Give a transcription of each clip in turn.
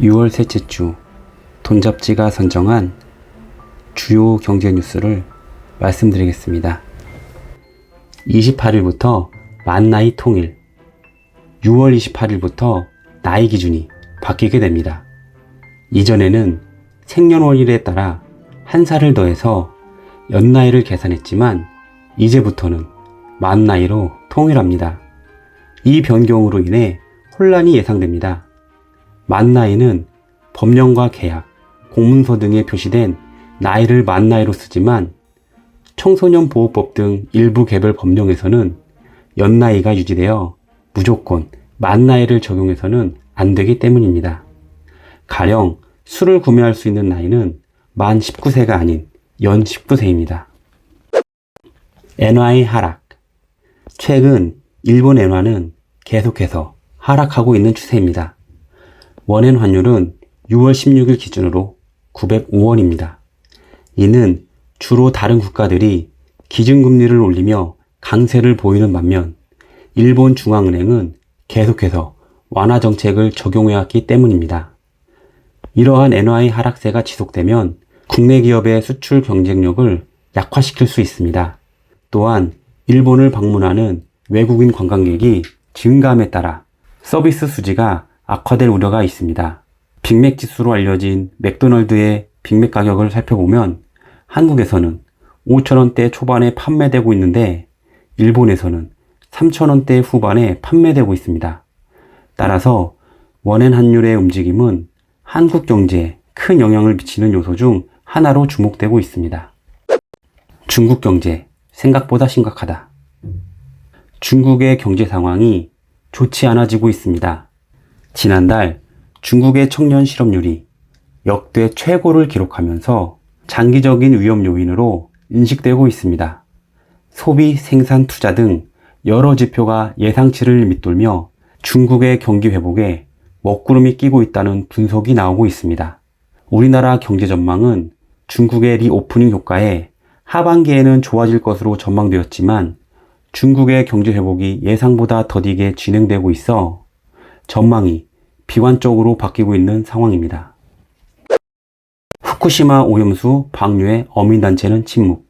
6월 셋째 주 돈잡지가 선정한 주요 경제 뉴스를 말씀드리겠습니다. 28일부터 만나이 통일, 6월 28일부터 나이 기준이 바뀌게 됩니다. 이전에는 생년월일에 따라 한 살을 더해서 연나이를 계산했지만 이제부터는 만나이로 통일합니다. 이 변경으로 인해 혼란이 예상됩니다. 만나이는 법령과 계약, 공문서 등에 표시된 나이를 만나이로 쓰지만 청소년보호법 등 일부 개별 법령에서는 연나이가 유지되어 무조건 만나이를 적용해서는 안 되기 때문입니다. 가령 술을 구매할 수 있는 나이는 만 19세가 아닌 연 19세입니다. 엔화의 하락. 최근 일본 엔화는 계속해서 하락하고 있는 추세입니다. 원엔 환율은 6월 16일 기준으로 905원입니다. 이는 주로 다른 국가들이 기준금리를 올리며 강세를 보이는 반면 일본 중앙은행은 계속해서 완화 정책을 적용해왔기 때문입니다. 이러한 엔화의 하락세가 지속되면 국내 기업의 수출 경쟁력을 약화시킬 수 있습니다. 또한 일본을 방문하는 외국인 관광객이 증가함에 따라 서비스 수지가 악화될 우려가 있습니다. 빅맥 지수로 알려진 맥도널드의 빅맥 가격을 살펴보면 한국에서는 5,000원대 초반에 판매되고 있는데 일본에서는 3,000원대 후반에 판매되고 있습니다. 따라서 원엔 환율의 움직임은 한국 경제에 큰 영향을 미치는 요소 중 하나로 주목되고 있습니다. 중국 경제 생각보다 심각하다. 중국의 경제 상황이 좋지 않아지고 있습니다. 지난달 중국의 청년 실업률이 역대 최고를 기록하면서 장기적인 위험 요인으로 인식되고 있습니다. 소비, 생산, 투자 등 여러 지표가 예상치를 밑돌며 중국의 경기 회복에 먹구름이 끼고 있다는 분석이 나오고 있습니다. 우리나라 경제 전망은 중국의 리오프닝 효과에 하반기에는 좋아질 것으로 전망되었지만 중국의 경제 회복이 예상보다 더디게 진행되고 있어 전망이 비관적으로 바뀌고 있는 상황입니다. 후쿠시마 오염수 방류의 어민단체는 침묵.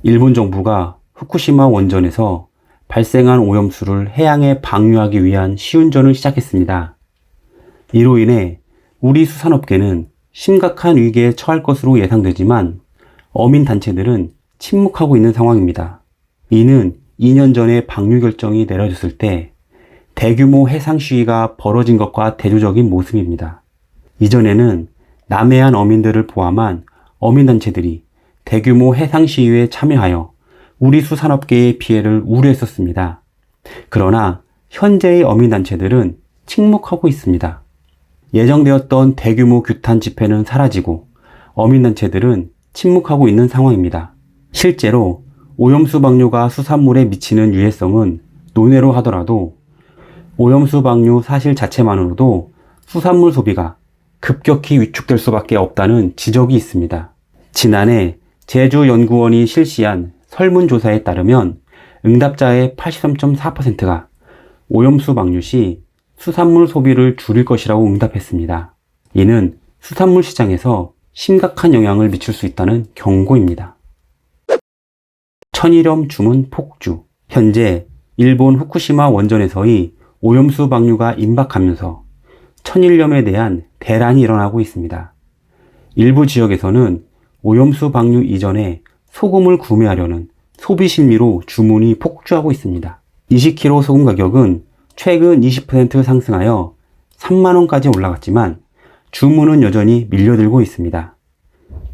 일본 정부가 후쿠시마 원전에서 발생한 오염수를 해양에 방류하기 위한 시운전을 시작했습니다. 이로 인해 우리 수산업계는 심각한 위기에 처할 것으로 예상되지만 어민단체들은 침묵하고 있는 상황입니다. 이는 2년 전에 방류 결정이 내려졌을 때 대규모 해상 시위가 벌어진 것과 대조적인 모습입니다. 이전에는 남해안 어민들을 포함한 어민단체들이 대규모 해상 시위에 참여하여 우리 수산업계의 피해를 우려했었습니다. 그러나 현재의 어민단체들은 침묵하고 있습니다. 예정되었던 대규모 규탄 집회는 사라지고 어민단체들은 침묵하고 있는 상황입니다. 실제로 오염수 방류가 수산물에 미치는 유해성은 논외로 하더라도 오염수 방류 사실 자체만으로도 수산물 소비가 급격히 위축될 수밖에 없다는 지적이 있습니다. 지난해 제주연구원이 실시한 설문조사에 따르면 응답자의 83.4%가 오염수 방류 시 수산물 소비를 줄일 것이라고 응답했습니다. 이는 수산물 시장에서 심각한 영향을 미칠 수 있다는 경고입니다. 천일염 주문 폭주. 현재 일본 후쿠시마 원전에서의 오염수 방류가 임박하면서 천일염에 대한 대란이 일어나고 있습니다. 일부 지역에서는 오염수 방류 이전에 소금을 구매하려는 소비 심리로 주문이 폭주하고 있습니다. 20kg 소금 가격은 최근 20% 상승하여 3만원까지 올라갔지만 주문은 여전히 밀려들고 있습니다.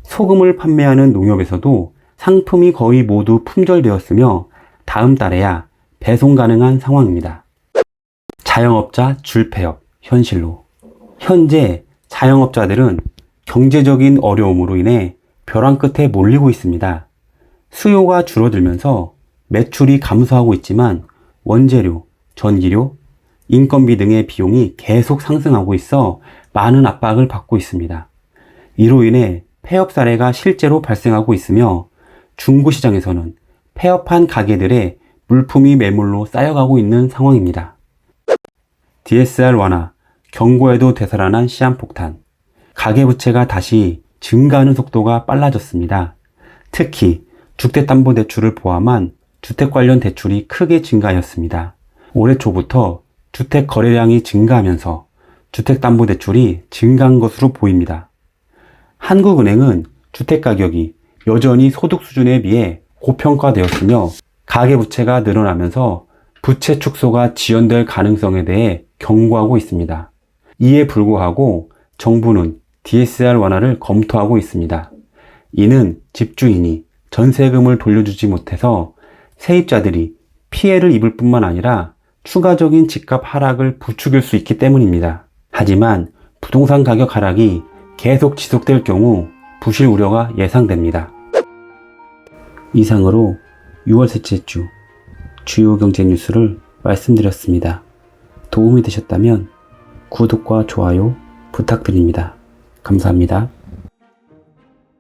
소금을 판매하는 농협에서도 상품이 거의 모두 품절되었으며 다음 달에야 배송 가능한 상황입니다. 자영업자 줄폐업 현실로. 현재 자영업자들은 경제적인 어려움으로 인해 벼랑 끝에 몰리고 있습니다. 수요가 줄어들면서 매출이 감소하고 있지만 원재료, 전기료, 인건비 등의 비용이 계속 상승하고 있어 많은 압박을 받고 있습니다. 이로 인해 폐업 사례가 실제로 발생하고 있으며 중고시장에서는 폐업한 가게들의 물품이 매물로 쌓여가고 있는 상황입니다. DSR 완화, 경고에도 되살아난 시한폭탄. 가계부채가 다시 증가하는 속도가 빨라졌습니다. 특히 주택담보대출을 포함한 주택 관련 대출이 크게 증가하였습니다. 올해 초부터 주택 거래량이 증가하면서 주택담보대출이 증가한 것으로 보입니다. 한국은행은 주택가격이 여전히 소득 수준에 비해 고평가되었으며 가계부채가 늘어나면서 부채 축소가 지연될 가능성에 대해 경고하고 있습니다. 이에 불구하고 정부는 DSR 완화를 검토하고 있습니다. 이는 집주인이 전세금을 돌려주지 못해서 세입자들이 피해를 입을 뿐만 아니라 추가적인 집값 하락을 부추길 수 있기 때문입니다. 하지만 부동산 가격 하락이 계속 지속될 경우 부실 우려가 예상됩니다. 이상으로 6월 셋째 주 주요 경제 뉴스를 말씀드렸습니다. 도움이 되셨다면 구독과 좋아요 부탁드립니다. 감사합니다.